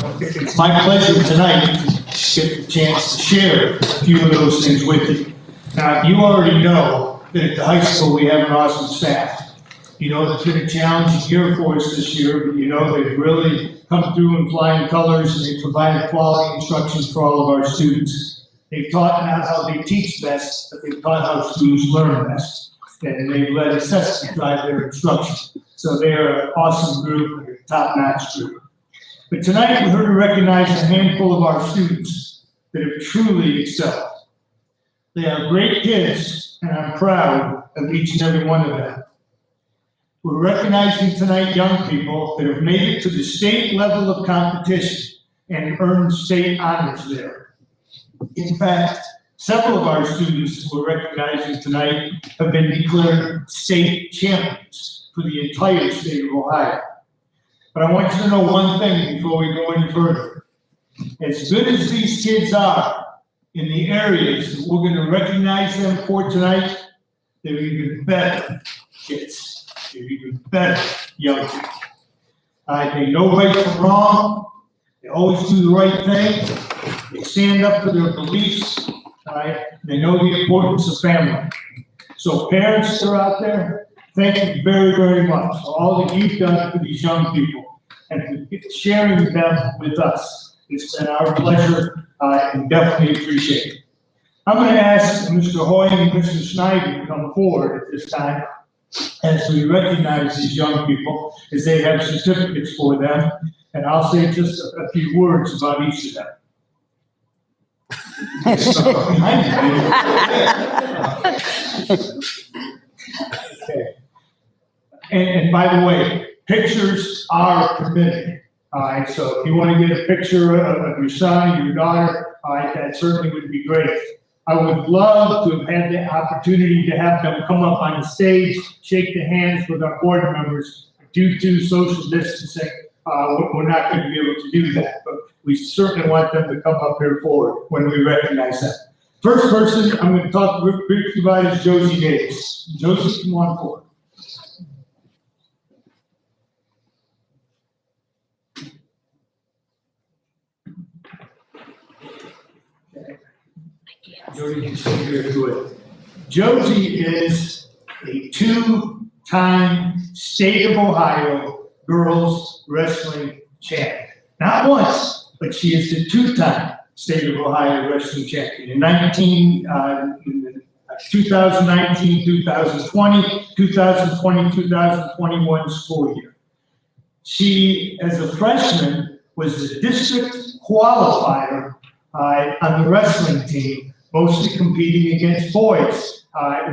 It's my pleasure tonight to get the chance to share a few of those things with you. Now, you already know that at the high school we have an awesome staff. You know it's been a challenging year for us this year, but you know they've really come through in flying colors and they've provided quality instruction for all of our students. They've taught not how they teach best, but they've taught how students learn best. And they've let assessment drive their instruction. So they're an awesome group, a top-notch group. But tonight we're here to recognize a handful of our students that have truly excelled. They are great kids, and I'm proud of each and every one of them. We're recognizing tonight young people that have made it to the state level of competition and earned state honors there. In fact, several of our students who we're recognizing tonight have been declared state champions for the entire state of Ohio. But I want you to know one thing before we go any further. As good as these kids are in the areas that we're going to recognize them for tonight, they're even better kids. They're even better young people. They know right from wrong. They always do the right thing. They stand up for their beliefs. They know the importance of family. So parents that are out there, thank you very, very much for all that you've done for these young people and for sharing them with us. It's been our pleasure and definitely appreciate it. I'm going to ask Mr. Hoy and Mr. Snyder to come forward at this time as we recognize these young people as they have certificates for them. And I'll say just a few words about each of them. Okay. And by the way, pictures are permitted. All right, so if you want to get a picture of your son, your daughter, all right, that certainly would be great. I would love to have had the opportunity to have them come up on the stage, shake the hands with our board members. Due to social distancing, we're not going to be able to do that, but we certainly want them to come up here forward when we recognize them. First person I'm going to talk briefly about is Josie Davis. Josie, come on forward. Josie is a two-time state of Ohio girls wrestling champion. Not once, but she is the two-time state of Ohio wrestling champion. In 2019, 2020, 2021 school year. She, as a freshman, was the district qualifier on the wrestling team, mostly competing against boys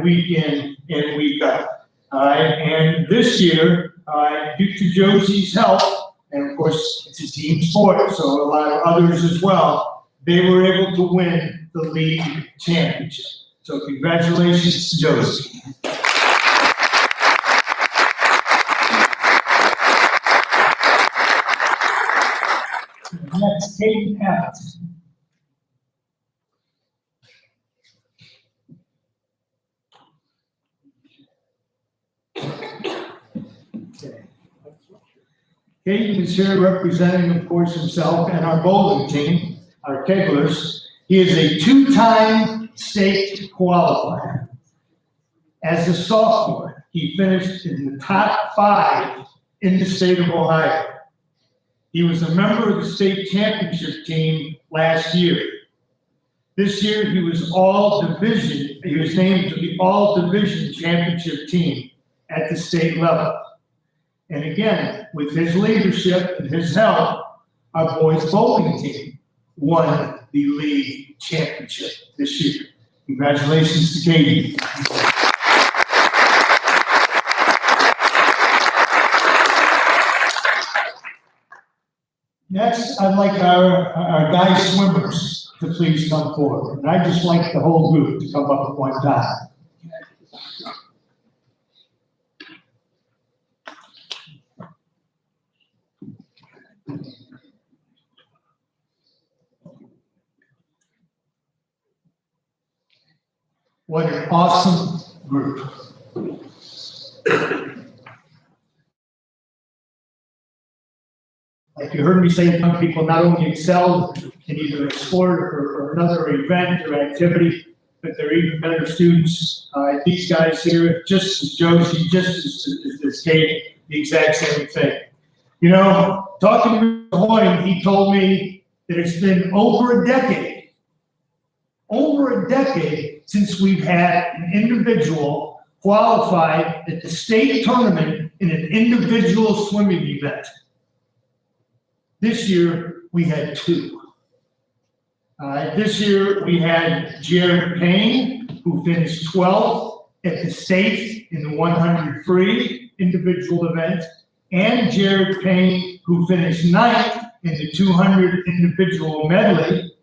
week in and week out. And this year, due to Josie's help, and of course it's a team sport, so a lot of others as well, they were able to win the league championship. So congratulations to Josie. Next, Kate Abbott. Caden is here representing, of course, himself and our bowling team, our Kegglers. He is a two-time state qualifier. As a sophomore, he finished in the top 5 in the state of Ohio. He was a member of the state championship team last year. This year, he was all-division. He was named to the all-division championship team at the state level. And again, with his leadership and his help, our boys bowling team won the league championship this year. Congratulations to Katie. Next, I'd like our guy swimmers to please come forward. And I'd just like the whole group to come up at one time. What an awesome group. Like you heard me say, some people not only excel in either a sport or another event or activity, but they're even better students. These guys here, just as Josie, just as Kate, the exact same thing. You know, talking to Mr. Hoying, he told me that it's been over a decade since we've had an individual qualified at the state tournament in an individual swimming event. This year, we had two. This year, we had Jared Payne, who finished 12th at the state in the 100 free individual event, and Jared Payne, who finished 9th in the 200 individual medley.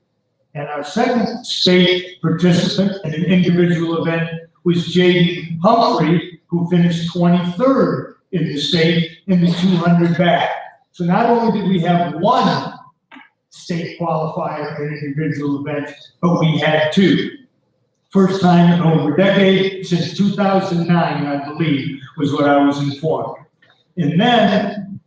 And our second state participant in an individual event was Jaden Humphrey, who finished 23rd in the state in the 200 back. So not only did we have one state qualifier in an individual event, but we had two. First time in over a decade, since 2009, I believe, was what I was informed. And then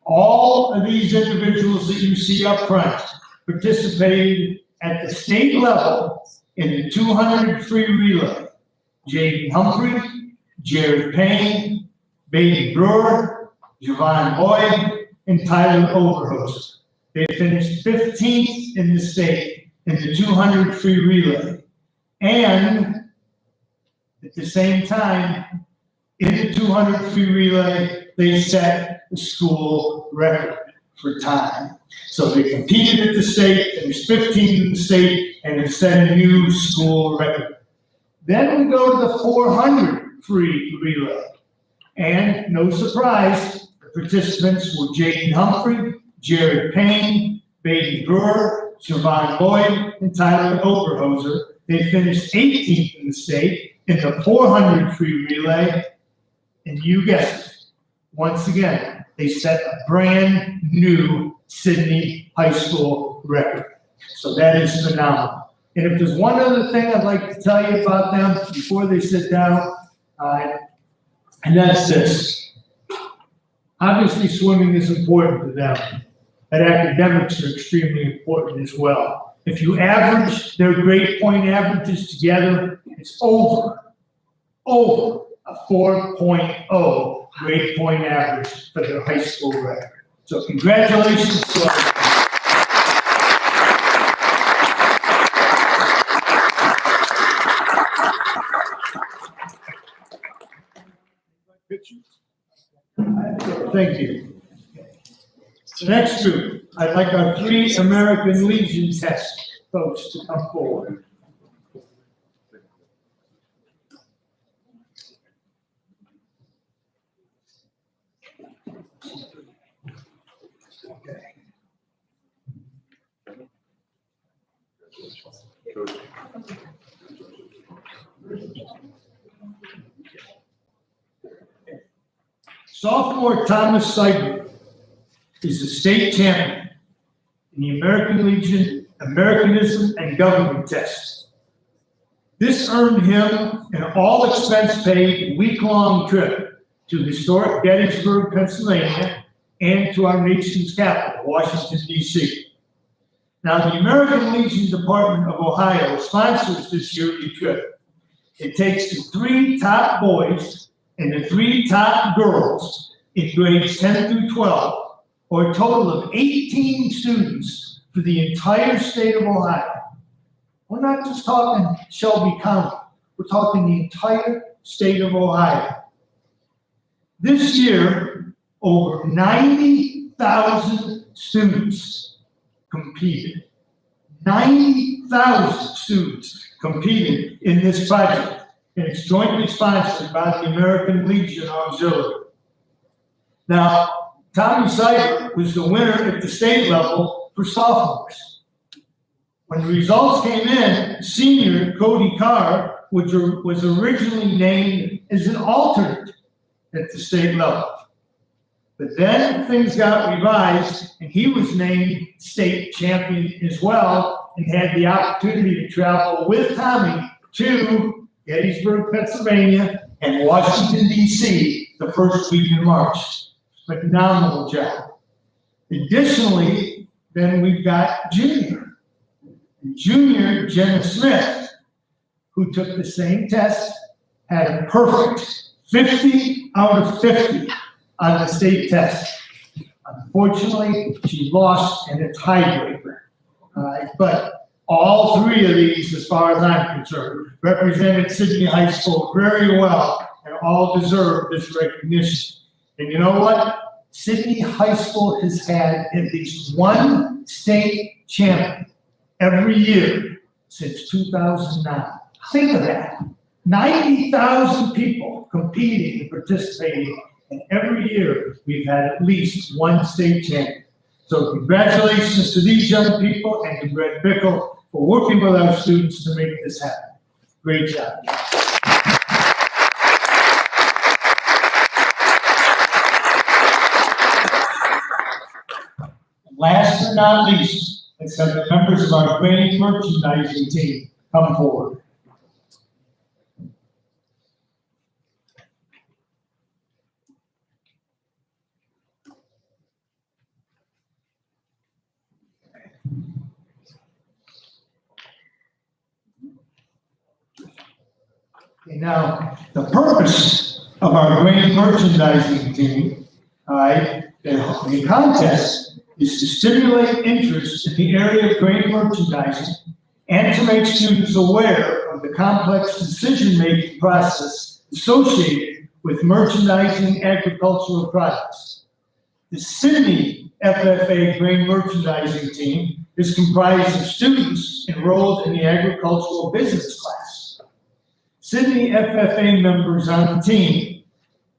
all of these individuals that you see up front participated at the state level in the 200 free relay. Jaden Humphrey, Jared Payne, Baden Brewer, Javon Boyd, and Tyler Overhost. They finished 15th in the state in the 200 free relay. And at the same time, in the 200 free relay, they set the school record for time. So they competed at the state, finished 15th in the state, and they set a new school record. Then we go to the 400 free relay. And no surprise, the participants were Jaden Humphrey, Jared Payne, Baden Brewer, Javon Boyd, and Tyler Oberhoser. They finished 18th in the state in the 400 free relay. And you guessed it, once again, they set a brand new Sidney High School record. So that is phenomenal. And if there's one other thing I'd like to tell you about them before they sit down, and that's this. Obviously, swimming is important to them, but academics are extremely important as well. If you average their grade point averages together, it's over a 4.0 grade point average for their high school record. So congratulations to them. Thank you. Next group, I'd like our 3 American Legion test folks to come forward. Sophomore Thomas Seidler is the state champion in the American Legion, Americanism, and Government test. This earned him an all-expense-paid week-long trip to historic Gettysburg, Pennsylvania, and to our nation's capital, Washington, D.C. Now, the American Legion Department of Ohio sponsors this yearly trip. It takes the 3 top boys and the 3 top girls in grades 10 through 12, or a total of 18 students for the entire state of Ohio. We're not just talking Shelby County, we're talking the entire state of Ohio. This year, over 90,000 students competed. 90,000 students competed in this project, and it's jointly sponsored by the American Legion Auxiliary. Now, Tommy Seidler was the winner at the state level for sophomores. When the results came in, senior Cody Carr was originally named as an alternate at the state level. But then things got revised, and he was named state champion as well, and had the opportunity to travel with Tommy to Gettysburg, Pennsylvania, and Washington, D.C. the first week in March. Phenomenal job. Additionally, then we've got junior. Junior Jenna Smith, who took the same test, had a perfect 50 out of 50 on the state test. Unfortunately, she lost in a tiebreaker. But all three of these, as far as I'm concerned, represented Sidney High School very well and all deserve this recognition. And you know what? Sidney High School has had at least one state champion every year since 2009. Think of that. 90,000 people competing and participating, and every year we've had at least one state champion. So congratulations to these young people and to Brett Bickle for working with our students to make this happen. Great job. Last but not least, let's have the members of our grain merchandising team come forward. Okay, now, the purpose of our grain merchandising team, the contest, is to stimulate interest in the area of grain merchandising and to make students aware of the complex decision-making process associated with merchandising agricultural products. The Sidney FFA grain merchandising team is comprised of students enrolled in the agricultural business class. Sidney FFA members on the team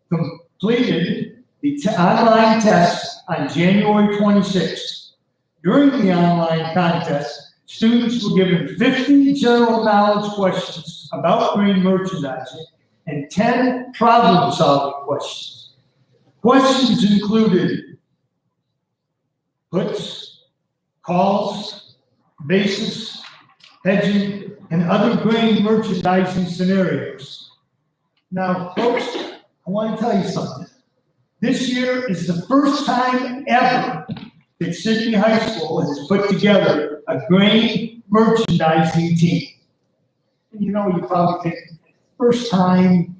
completed the online test on January 26th. During the online contest, students were given 50 general knowledge questions about grain merchandising and 10 problem-solving questions. Questions included puts, calls, basis, hedging, and other grain merchandising scenarios. Now, folks, I want to tell you something. This year is the first time ever that Sidney High School has put together a grain merchandising team. And you know, you probably think, first time,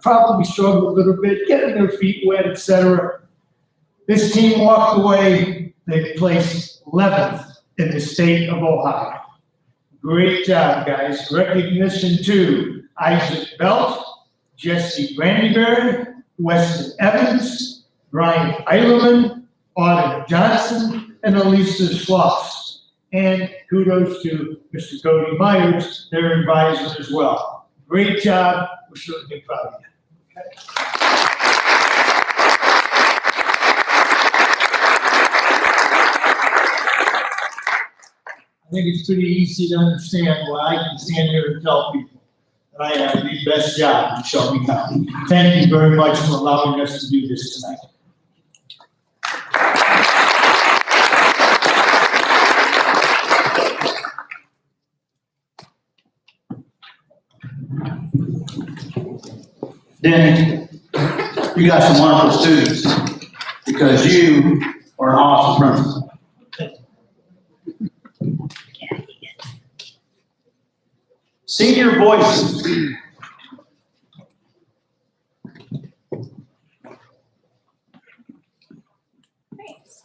probably struggle a little bit, getting their feet wet, etc. This team walked away, they placed 11th in the state of Ohio. Great job, guys. Recognition to Isaac Belt, Jesse Brandyberry, Weston Evans, Brian Eilerman, Autumn Johnson, and Elisa Schloss. And kudos to Mr. Cody Myers, their advisor as well. Great job. We're certainly proud of you. Okay. I think it's pretty easy to understand why I can stand here and tell people that I have the best job in Shelby County. Thank you very much for allowing us to do this tonight. Denny, you got some wonderful students because you are an awesome principal. Senior voices. Thanks.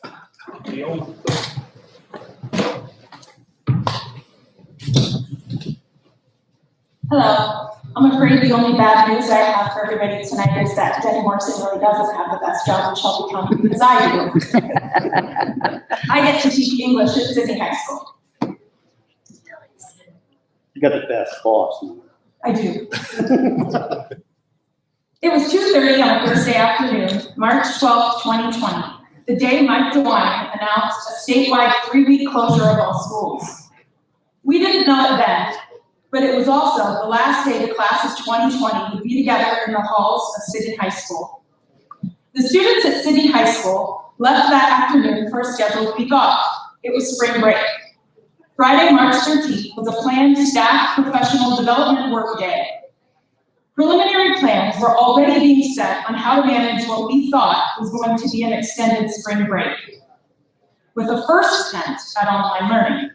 Hello. I'm afraid the only bad news I have for everybody tonight is that Denny Morrison really doesn't have the best job in Shelby County because I do. I get to teach English at Sidney High School. You got the best boss. I do. It was 2:30 on a Thursday afternoon, March 12th, 2020, the day Mike DeWine announced a statewide 3-week closure of all schools. We didn't know it then, but it was also the last day the class of 2020 would be together in the halls of Sidney High School. The students at Sidney High School left that afternoon for a scheduled week off. It was spring break. Friday, March 13th was a planned staff professional development work day. Preliminary plans were already being set on how to manage what we thought was going to be an extended spring break, with a first attempt at online learning.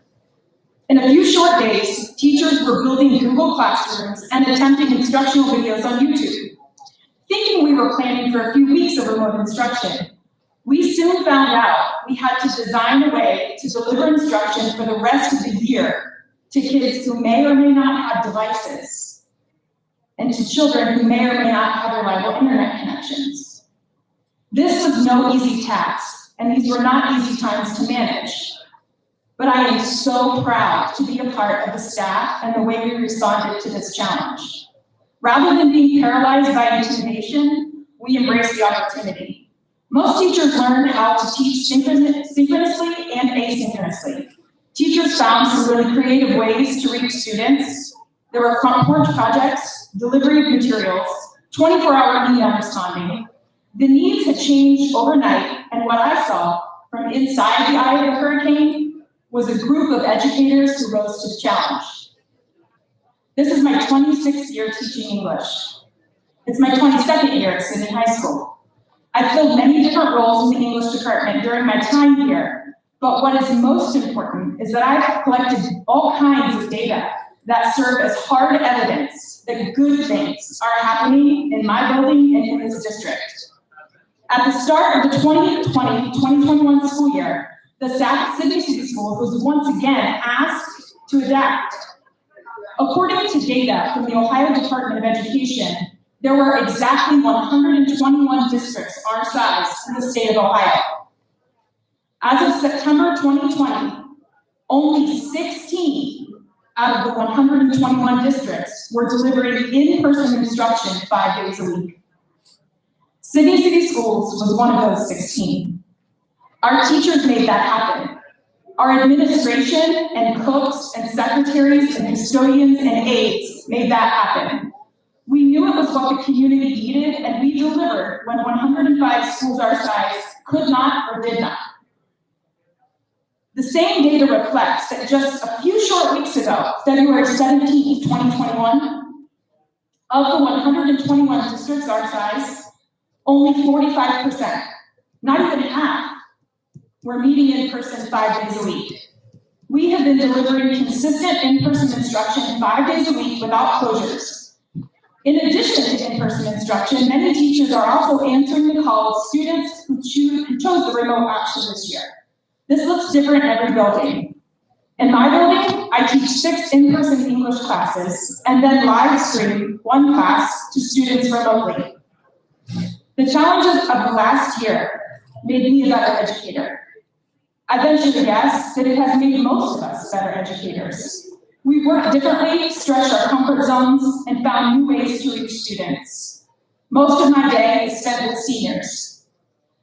In a few short days, teachers were building Google Classrooms and attempting instructional videos on YouTube. Thinking we were planning for a few weeks of remote instruction, we soon found out we had to design a way to deliver instruction for the rest of the year to kids who may or may not have devices, and to children who may or may not have reliable internet connections. This was no easy task, and these were not easy times to manage. But I am so proud to be a part of the staff and the way we responded to this challenge. Rather than being paralyzed by intimidation, we embraced the opportunity. Most teachers learned how to teach synchronously and asynchronously. Teachers found some really creative ways to reach students. There were front porch projects, delivery of materials, 24-hour email responding. The needs had changed overnight, and what I saw from inside the eye of the hurricane was a group of educators who rose to the challenge. This is my 26th year teaching English. It's my 22nd year at Sidney High School. I've filled many different roles in the English department during my time here, but what is most important is that I've collected all kinds of data that serve as hard evidence that good things are happening in my building and in this district. At the start of the 2020-2021 school year, the staff at Sidney City Schools was once again asked to adapt. According to data from the Ohio Department of Education, there were exactly 121 districts our size in the state of Ohio. As of September 2020, only 16 out of the 121 districts were delivering in-person instruction 5 days a week. Sidney City Schools was one of those 16. Our teachers made that happen. Our administration and cooks and secretaries and custodians and aides made that happen. We knew it was what the community needed, and we delivered when 105 schools our size could not or did not. The same data reflects that just a few short weeks ago, February 17th, 2021, of the 121 districts our size, only 45%, not even half, were meeting in person 5 days a week. We have been delivering consistent in-person instruction 5 days a week without closures. In addition to in-person instruction, many teachers are also answering the call of students who chose the remote option this year. This looks different in every building. In my building, I teach 6 in-person English classes and then live stream 1 class to students remotely. The challenges of the last year made me a better educator. I venture to guess that it has made most of us better educators. We've worked differently, stretched our comfort zones, and found new ways to reach students. Most of my day is spent with seniors.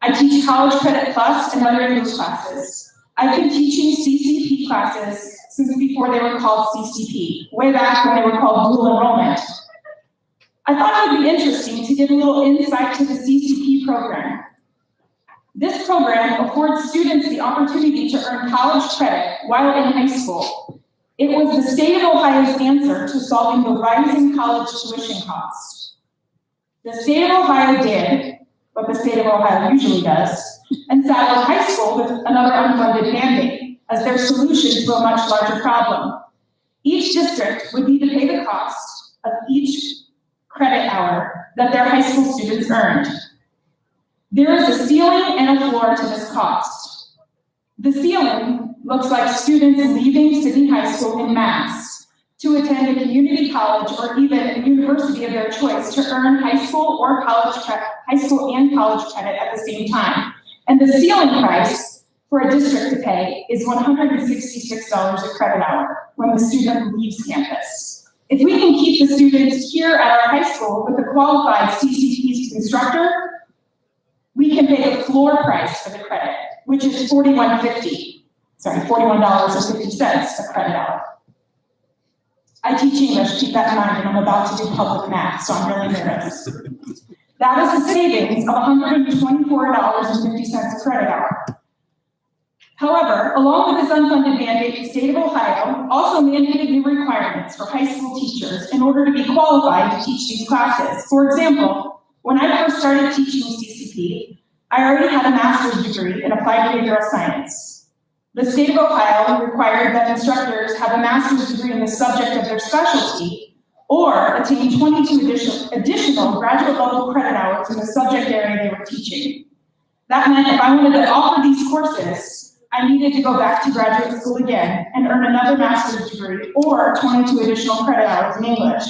I teach College Credit Plus and other English classes. I've been teaching CCP classes since before they were called CCP, way back when they were called dual enrollment. I thought it would be interesting to give a little insight to the CCP program. This program affords students the opportunity to earn college credit while in high school. It was the state of Ohio's answer to solving the rising college tuition cost. The state of Ohio did what the state of Ohio usually does, and saddled high school with another unfunded mandate as their solution to a much larger problem. Each district would need to pay the cost of each credit hour that their high school students earned. There is a ceiling and a floor to this cost. The ceiling looks like students leaving Sidney High School en masse to attend a community college or even a university of their choice to earn high school and college credit at the same time. And the ceiling price for a district to pay is $166 a credit hour when the student leaves campus. If we can keep the students here at our high school with a qualified CCP instructor, we can pay the floor price for the credit, which is $41.50 a credit hour. I teach English, keep that in mind, and I'm about to do public math, so I'm really nervous. That is a savings of $124.50 a credit hour. However, along with this unfunded mandate, the state of Ohio also mandated new requirements for high school teachers in order to be qualified to teach these classes. For example, when I first started teaching CCP, I already had a master's degree in applied behavioral science. The state of Ohio required that instructors have a master's degree in the subject of their specialty or attain 22 additional graduate level credit hours in the subject area they were teaching. That meant if I wanted to offer these courses, I needed to go back to graduate school again and earn another master's degree or 22 additional credit hours in English.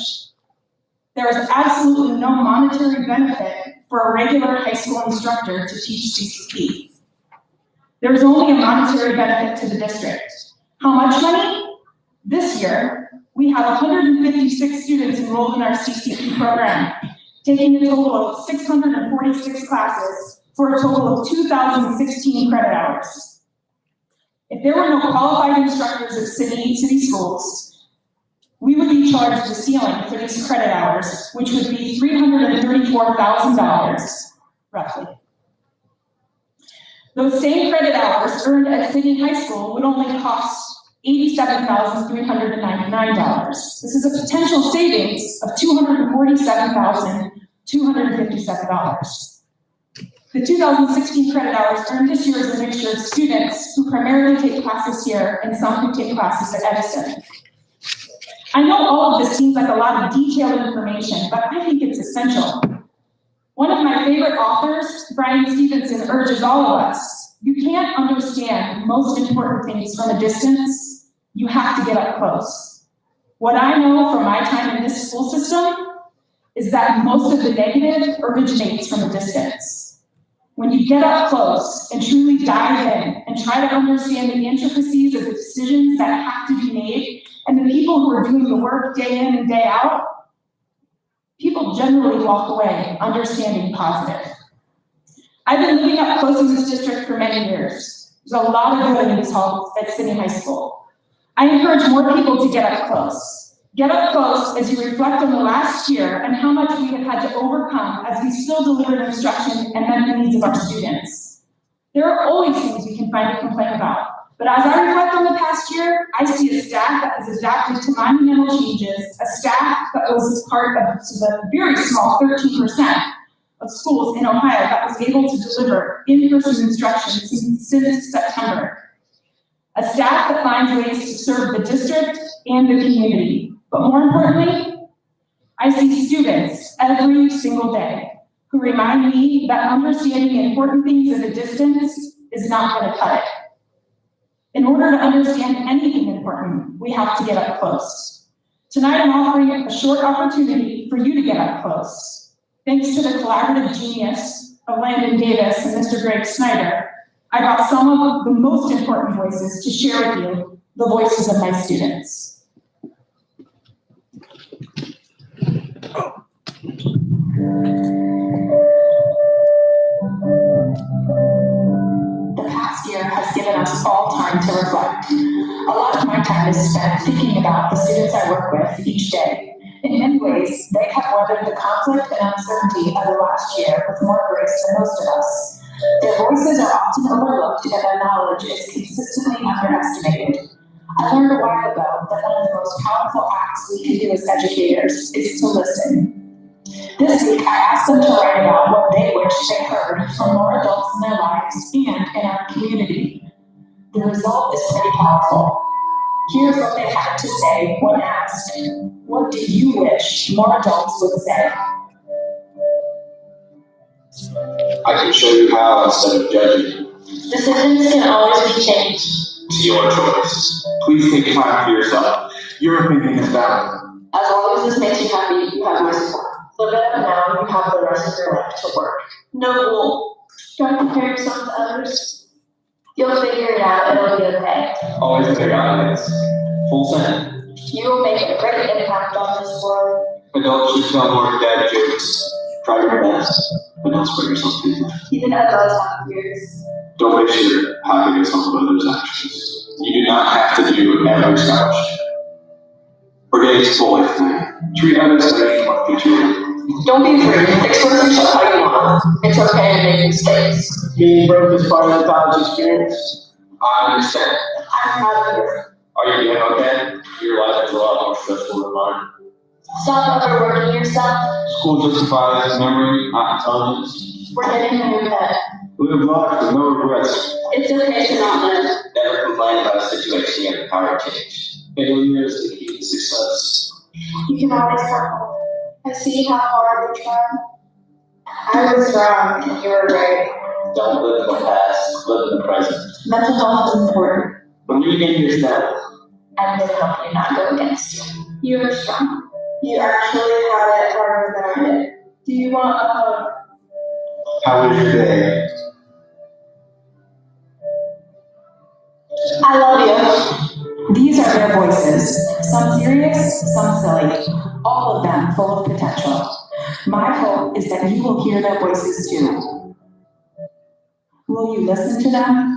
There is absolutely no monetary benefit for a regular high school instructor to teach CCP. There is only a monetary benefit to the district. How much money? This year, we have 156 students enrolled in our CCP program, taking a total of 646 classes for a total of 2,016 credit hours. If there were no qualified instructors at city schools, we would be charged the ceiling for these credit hours, which would be $334,000, roughly. Those same credit hours earned at Sidney High School would only cost $87,399. This is a potential savings of $247,257. The 2016 credit hours earned this year is a mixture of students who primarily take classes here and some who take classes at Edison. I know all of this seems like a lot of detailed information, but I think it's essential. One of my favorite authors, Brian Stevenson, urges all of us, you can't understand most important things from a distance, you have to get up close. What I know from my time in this school system is that most of the negative originates from a distance. When you get up close and truly dive in and try to understand the intricacies of the decisions that have to be made and the people who are doing the work day in and day out, people generally walk away understanding positive. I've been living up close in this district for many years. There's a lot of good in this hall at Sidney High School. I encourage more people to get up close. Get up close as you reflect on the last year and how much we have had to overcome as we still deliver instruction and met the needs of our students. There are always things we can find to complain about, but as I reflect on the past year, I see a staff that has adapted to monumental changes, a staff that was part of the very small 13% of schools in Ohio that was able to deliver in-person instruction since September. A staff that finds ways to serve the district and the community. But more importantly, I see students every single day who remind me that understanding important things at a distance is not going to cut it. In order to understand anything important, we have to get up close. Tonight I'm offering a short opportunity for you to get up close. Thanks to the collaborative genius of Landon Davis and Mr. Greg Snyder, I brought some of the most important voices to share with you, the voices of my students. The past year has given us all time to reflect. A lot of my time is spent thinking about the students I work with each day. In many ways, they have weathered the conflict and uncertainty of the last year with more grace than most of us. Their voices are often overlooked and their knowledge is consistently underestimated. I learned a while ago that one of the most powerful acts we can do as educators is to listen. This week, I asked them to write about what they wish they heard from more adults in their lives and in our community. The result is pretty powerful. Here's what they had to say when asked, what do you wish more adults would say? I can show you how instead of judging. Decisions can always be changed. It's your choice. Please take time for yourself. Your opinion is valid. As long as this makes you happy, you have my support. Live it up now, you have the rest of your life to work. No rule. Don't compare yourself to others. You'll figure it out, it'll be okay. Always clear eyes. Full send. You will make a great impact on this world. Adults should tell more dad jokes. Try your best, but don't spread yourself too thin. Even adults have fears. Don't base your happiness on others' actions. You do not have to do every scholarship. Forget it's full life plan. Treat others like you want to be treated. Don't be afraid. Express yourself how you want. It's okay to make mistakes. Being broke is part of the college experience. I understand. I'm proud of you. Are you doing okay? Your life is a lot more stressful than mine. Stop overworking yourself. School justifies memory, not intelligence. We're getting a new pet. Live life with no regrets. It's okay to not live. Never complain about a situation you have the power to change. Failure is the key to success. You can always come home. I see how hard you try. I was wrong and you were right. Don't live in the past, live in the present. Mental health is important. When you get your step, I'm going to help you not go against you. You are strong. You actually had it harder than I did. Do you want a hug? how was your day? I love you. These are their voices, some serious, some silly, all of them full of potential. My hope is that you will hear their voices too. Will you listen to them?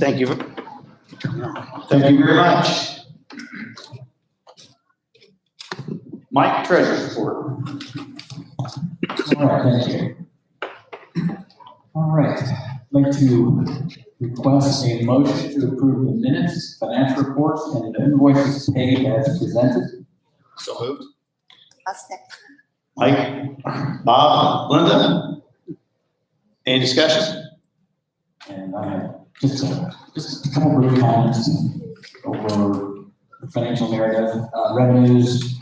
Thank you. Thank you very much. Mike, treasurer's report. All right, thank you. All right, I'd like to request a motion to approve the minutes, financial reports, and invoices paid as presented. So moved. I'll second. Mike, Bob, Linda. Any discussion? And I have just a couple brief comments over the financial narrative. Revenues,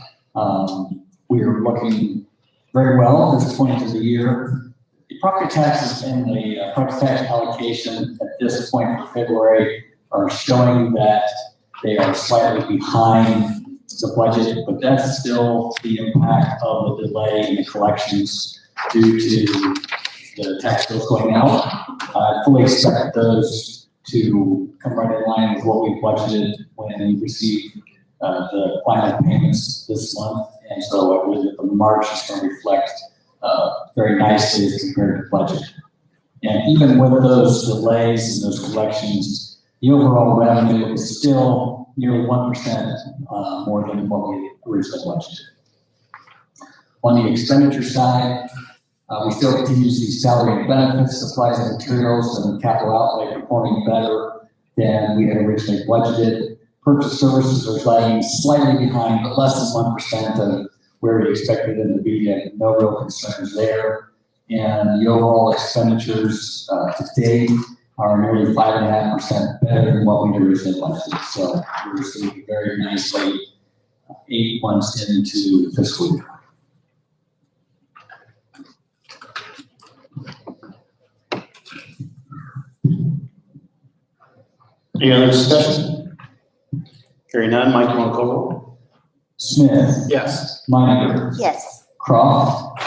we are looking very well at this point of the year. The property taxes and the property tax allocation at this point for February are showing that they are slightly behind the budget, but that's still the impact of the delay in the collections due to the tax bills going out. I fully expect those to come right in line with what we budgeted when we received the final payments this month. And so I believe that the March is going to reflect very nicely as compared to budget. And even with those delays and those collections, the overall revenue is still nearly 1% more than what we originally budgeted. On the expenditure side, we still continue to see salary and benefits, supplies and materials, and capital outlay performing better than we had originally budgeted. Purchase services are lagging slightly behind, but less than 1% of where we expected them to be, and no real concerns there. And the overall expenditures to date are nearly 5.5% better than what we originally budgeted. So we're seeing very nicely 8 months into the fiscal year. Any other discussion? Hearing none, Mike, you want to call roll? Smith. Yes. Meininger. Yes. Croft.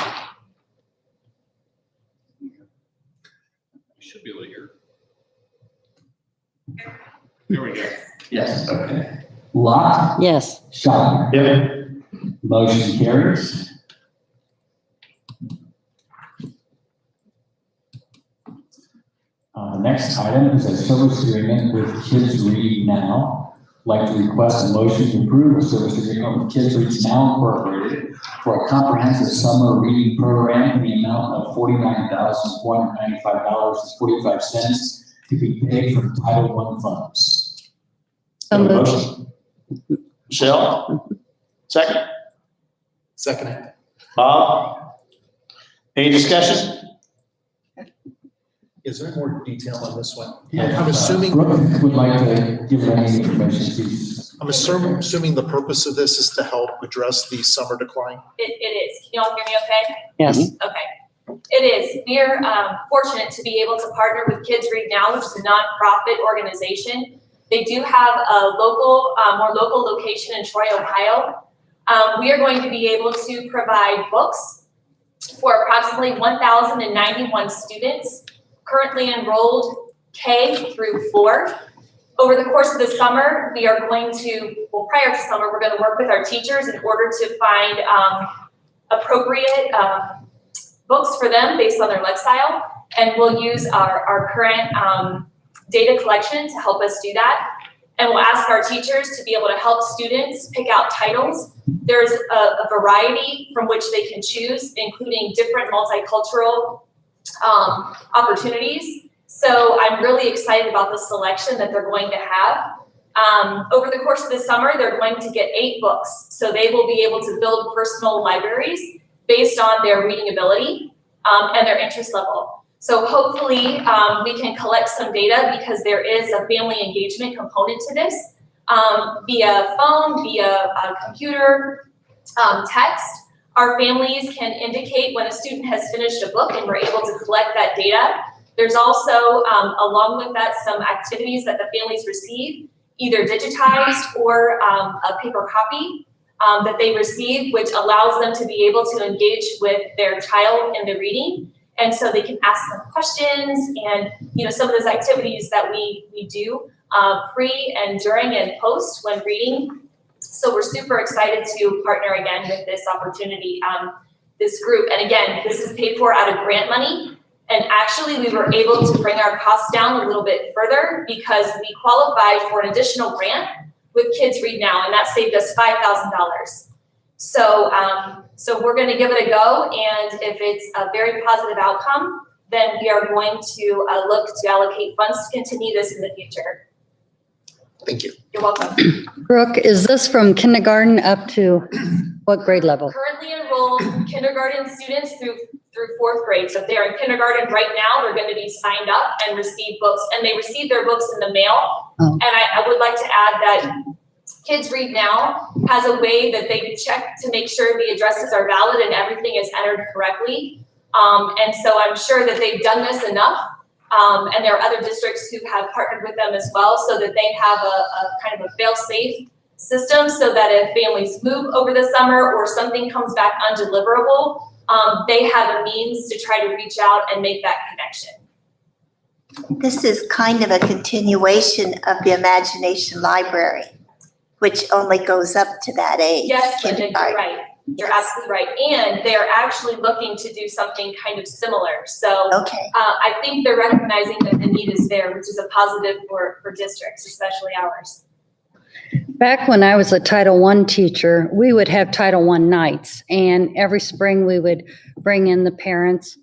Should be able to hear. Here we go. Yes. Okay. Locke. Yes. Schopner. Yep. Motion carries. The next item is a service agreement with Kids Read Now. I'd like to request a motion to approve a service agreement with Kids Read Now Incorporated for a comprehensive summer reading program in the amount of $49,495.45 to be paid from Title I funds. So moved. Motion. Michelle? Second? Second. Bob? Any discussion? Is there more detail on this one? If, I'm assuming, Brooke would like to give any information, please. I'm assuming the purpose of this is to help address the summer decline. It is. Can you all hear me okay? Yes. Okay. It is. We're fortunate to be able to partner with Kids Read Now, which is a nonprofit organization. They do have a more local location in Troy, Ohio. We are going to be able to provide books for approximately 1,091 students currently enrolled K through 4. Over the course of the summer, we are going to, prior to summer, we're going to work with our teachers in order to find appropriate books for them based on their lifestyle, and we'll use our current data collection to help us do that. And we'll ask our teachers to be able to help students pick out titles. There's a variety from which they can choose, including different multicultural opportunities. So I'm really excited about the selection that they're going to have. Over the course of the summer, they're going to get 8 books. So they will be able to build personal libraries based on their reading ability and their interest level. So hopefully we can collect some data, because there is a family engagement component to this, via phone, via computer, text. Our families can indicate when a student has finished a book, and we're able to collect that data. There's also, along with that, some activities that the families receive, either digitized or a paper copy that they receive, which allows them to be able to engage with their child in the reading. And so they can ask them questions, and some of those activities that we do pre and during and post when reading. So we're super excited to partner again with this opportunity, this group. And again, this is paid for out of grant money. And actually we were able to bring our costs down a little bit further, because we qualified for an additional grant with Kids Read Now, and that saved us $5,000. So we're going to give it a go, and if it's a very positive outcome, then we are going to look to allocate funds to continue this in the future. Thank you. You're welcome. Brooke, is this from kindergarten up to what grade level? Currently enrolled kindergarten students through 4th grade. So if they're in kindergarten right now, they're going to be signed up and receive books, and they receive their books in the mail. Oh. And I would like to add that Kids Read Now has a way that they check to make sure the addresses are valid and everything is entered correctly. And so I'm sure that they've done this enough. And there are other districts who have partnered with them as well, so that they have a kind of a fail-safe system, so that if families move over the summer or something comes back undeliverable, they have a means to try to reach out and make that connection. This is kind of a continuation of the Imagination Library, which only goes up to that age. Yes, Linda, you're right. You're absolutely right. And they're actually looking to do something kind of similar. So Okay. I think they're recognizing that the need is there, which is a positive for districts, especially ours. Back when I was a Title I teacher, we would have Title I nights, and every spring we would bring in the parents,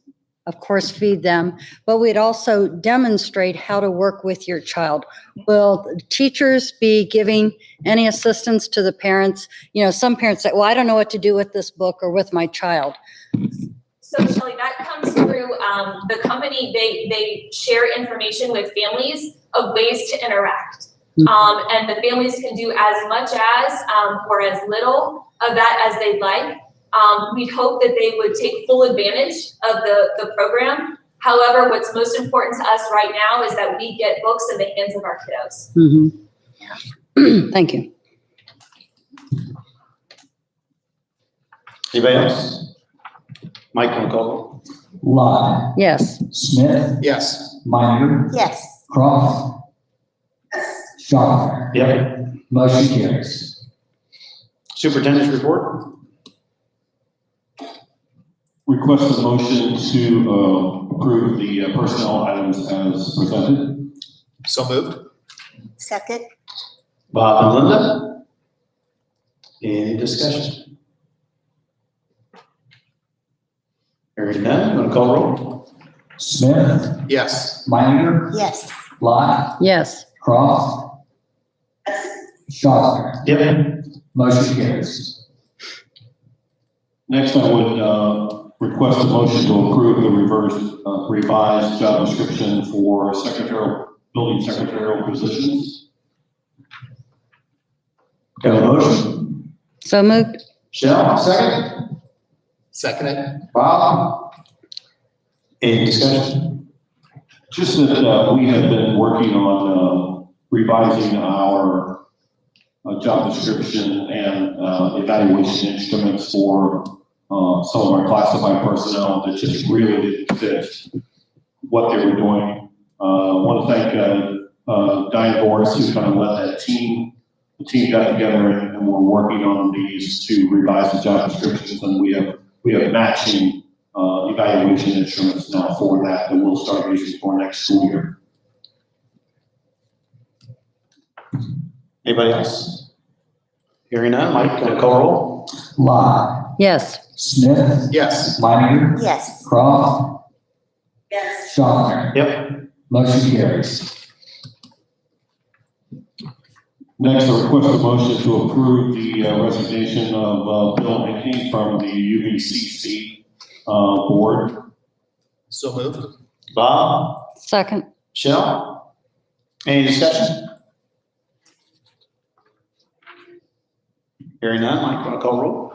of course, feed them, but we'd also demonstrate how to work with your child. Will teachers be giving any assistance to the parents? Some parents say, well, I don't know what to do with this book or with my child. So Shelley, that comes through the company. They share information with families of ways to interact. And the families can do as much as or as little of that as they'd like. We'd hope that they would take full advantage of the program. However, what's most important to us right now is that we get books in the hands of our kiddos. Mm-hmm. Thank you. Anybody else? Mike, on call. Lott, Yes. Smith, Yes. Minor, Yes. Croft, Schaffner. Yep. Motion carries. Superintendent's report? Request a motion to approve the personnel items as presented. So moved. Second? Bob and Linda? Any discussion? Hearing none, I'm gonna call roll. Smith, Yes. Minor, Yes. Lott, Yes. Croft, Schaffner. Yep. Motion carries. Next, I would request a motion to approve the revised job description for building secretarial positions. Got a motion? So moved. Shell, second? Seconded. Bob? Any discussion? Just that we have been working on revising our job description and evaluation instruments for some of our classified personnel that just really didn't fit what they were doing. I want to thank Diane Boris, who kind of led that team. The team got together and we're working on these to revise the job descriptions, and we have matching evaluation instruments now for that we'll start using for next school year. Anybody else? Hearing none, Mike, can I call roll? Lott, Yes. Smith, Yes. Meininger, Yes. Croft, Yes. Schaffner. Yep. Motion carries. Next, I request a motion to approve the resignation of Bill Hickey from the UVCC board. So moved. Bob, Second. Michelle? Any discussion? Hearing none, Mike, want to call roll?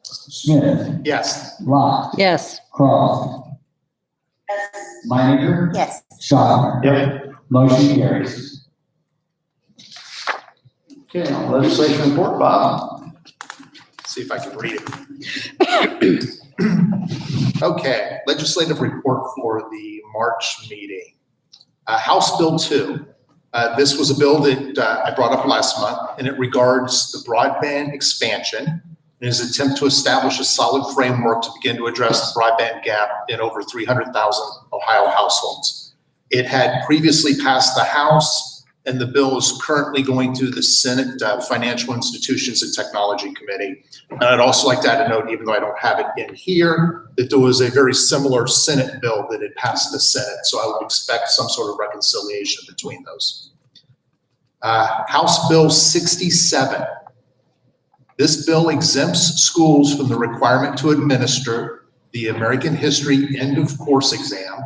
Smith, yes. Lott, Yes. Croft, Meininger, Yes. Schaffner. Yep. Motion carries. Okay, on legislation report, Bob? See if I can read it. Okay, legislative report for the March meeting. House Bill 2. This was a bill that I brought up last month, and it regards the broadband expansion and is an attempt to establish a solid framework to begin to address the broadband gap in over 300,000 Ohio households. It had previously passed the House, and the bill is currently going through the Senate Financial Institutions and Technology Committee. And I'd also like to add a note, even though I don't have it in here, that there was a very similar Senate bill that had passed the Senate. So I would expect some sort of reconciliation between those. House Bill 67. This bill exempts schools from the requirement to administer the American History End of Course exam,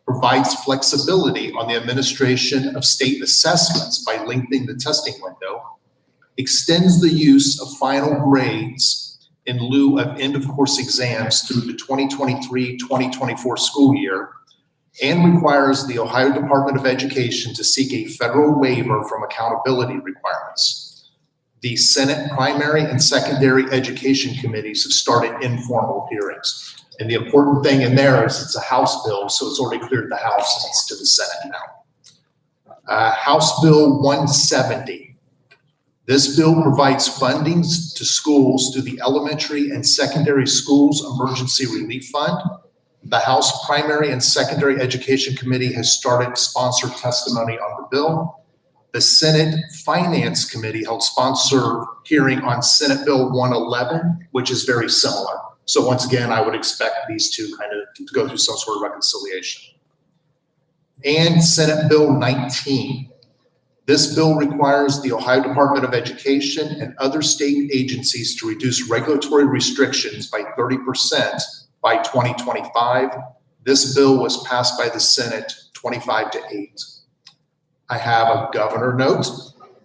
provides flexibility on the administration of state assessments by lengthening the testing window, extends the use of final grades in lieu of end-of-course exams through the 2023-2024 school year, and requires the Ohio Department of Education to seek a federal waiver from accountability requirements. The Senate Primary and Secondary Education Committees have started informal hearings. And the important thing in there is it's a House bill, so it's already cleared the House and it's to the Senate now. House Bill 170. This bill provides fundings to schools through the Elementary and Secondary Schools Emergency Relief Fund. The House Primary and Secondary Education Committee has started sponsor testimony on the bill. The Senate Finance Committee held sponsor hearing on Senate Bill 111, which is very similar. So once again, I would expect these two kind of to go through some sort of reconciliation. And Senate Bill 19. This bill requires the Ohio Department of Education and other state agencies to reduce regulatory restrictions by 30% by 2025. This bill was passed by the Senate 25-8. I have a governor note.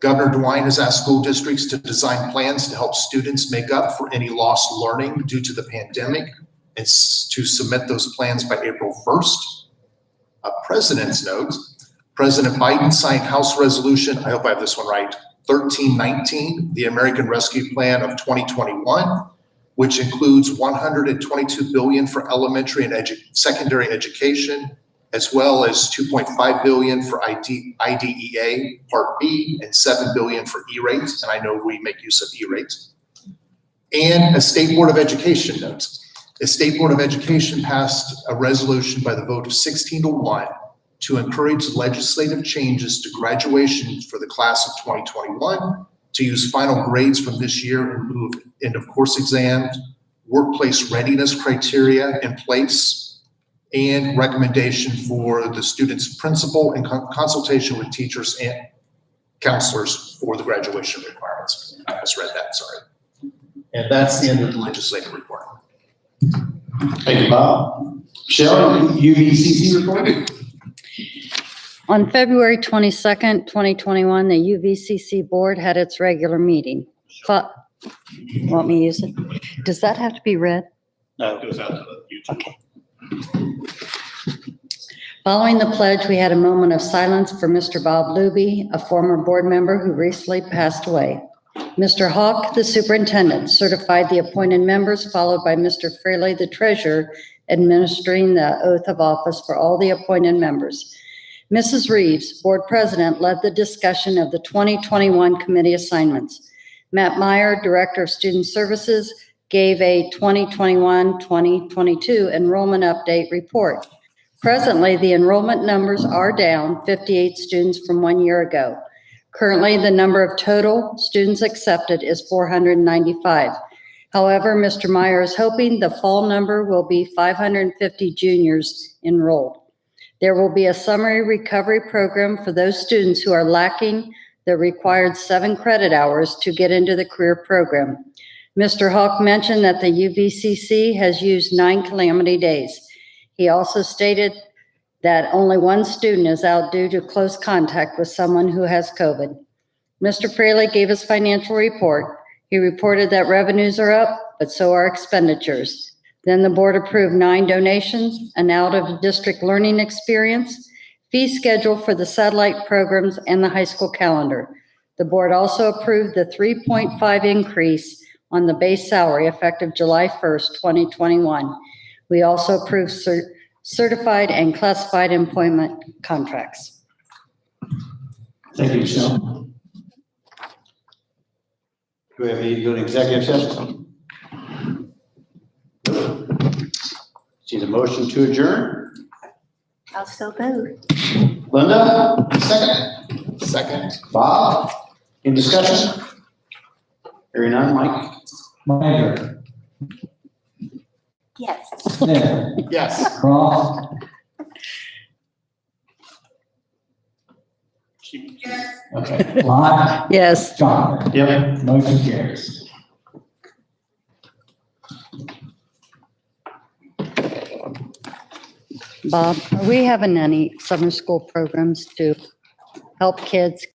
Governor DeWine has asked school districts to design plans to help students make up for any lost learning due to the pandemic and to submit those plans by April 1st. A president's note. President Biden signed House Resolution, I hope I have this one right, 1319, the American Rescue Plan of 2021, which includes $122 billion for elementary and secondary education, as well as $2.5 billion for IDEA Part B and $7 billion for E-rates, and I know we make use of E-rates. And a State Board of Education note. The State Board of Education passed a resolution by the vote of 16-1 to encourage legislative changes to graduation for the class of 2021, to use final grades from this year in lieu of end-of-course exams, workplace readiness criteria in place, and recommendation for the student's principal in consultation with teachers and counselors for the graduation requirements. I misread that, sorry. And that's the end of the legislative report. Thank you, Bob. Michelle, UVCC report? On February 22nd, 2021, the UVCC board had its regular meeting. Want me to use it? Does that have to be read? No, it goes out to the YouTube. Okay. Following the pledge, we had a moment of silence for Mr. Bob Luby, a former board member who recently passed away. Mr. Hawk, the superintendent, certified the appointed members, followed by Mr. Fraley, the treasurer, administering the oath of office for all the appointed members. Mrs. Reeves, board president, led the discussion of the 2021 committee assignments. Matt Meyer, director of student services, gave a 2021-2022 enrollment update report. Presently, the enrollment numbers are down 58 students from 1 year ago. Currently, the number of total students accepted is 495. However, Mr. Meyer is hoping the fall number will be 550 juniors enrolled. There will be a summary recovery program for those students who are lacking the required 7 credit hours to get into the career program. Mr. Hawk mentioned that the UVCC has used 9 calamity days. He also stated that only 1 student is out due to close contact with someone who has COVID. Mr. Fraley gave his financial report. He reported that revenues are up, but so are expenditures. Then the board approved 9 donations, an out-of-district learning experience, fee schedule for the satellite programs, and the high school calendar. The board also approved the 3.5 increase on the base salary effective July 1st, 2021. We also approved certified and classified employment contracts. Thank you, Michelle. Do we have need to go to executive session? See the motion to adjourn? Also move. Linda? Second. Bob? Any discussion? Hearing none, Mike? Meyer, Yes. Smith, Yes. Cross, okay, Lott, Yes. Johnson. Yep. Motion carries. Bob, are we having any summer school programs to help kids